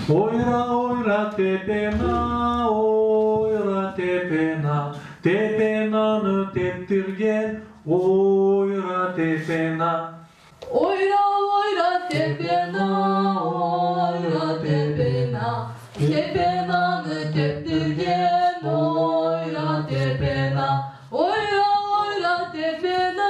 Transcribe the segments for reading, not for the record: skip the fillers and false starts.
Oyra oyra tepena, oyra tepena, tepenanı teptirgen, oyra tepena. Oyra oyra tepena, oyra tepena, tepenanı teptirgen, oyra tepena. Oyra oyra tepena,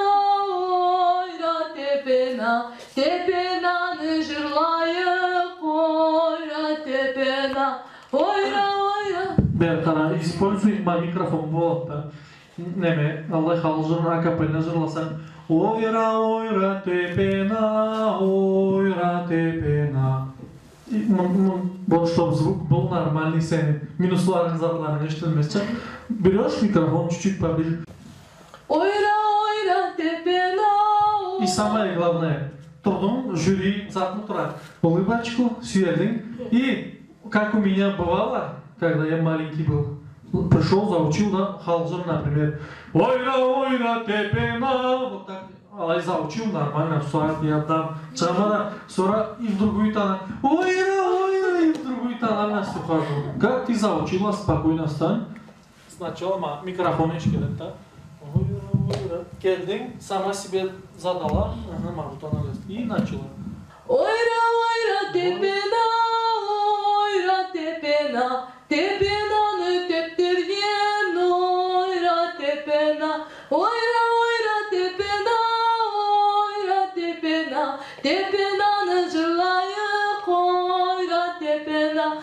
oyra tepena, tepenanı jırlayıp, oyra tepena. Oyra oyra. Беркана, используй микрофон болотта. Неме, Аллах алжыр акапельно жырласаң. Ойра ойра тепена, ойра тепена. Вот чтобы звук был нормальный, сен минусларың, затларың ешітілмесче. Берешь микрофон чуть-чуть поближе. Ойра ойра тепена. И самое главное, тұрдың, жюри затны тұрады. Улыбочку, сүйелдің. И как у меня бывало, когда я маленький был, пришел, заучил, да, халжир, например, ойра, ойра, тепена, вот так, а заучил нормально, в суат я там, чамада, сора и в другую тона, ойра, ойра, и в другую тона на сухожу. Как ты заучила, спокойно стань. Сначала микрофон ешкелет, да, ойра, ойра, келдing, сама себе задала, и начала. Oyra oyra tepena, oyra tepena, tepenanı teptirgen, oyra tepena. Oyra oyra tepena, oyra tepena, tepenanı jırlayıp, oyra tepena.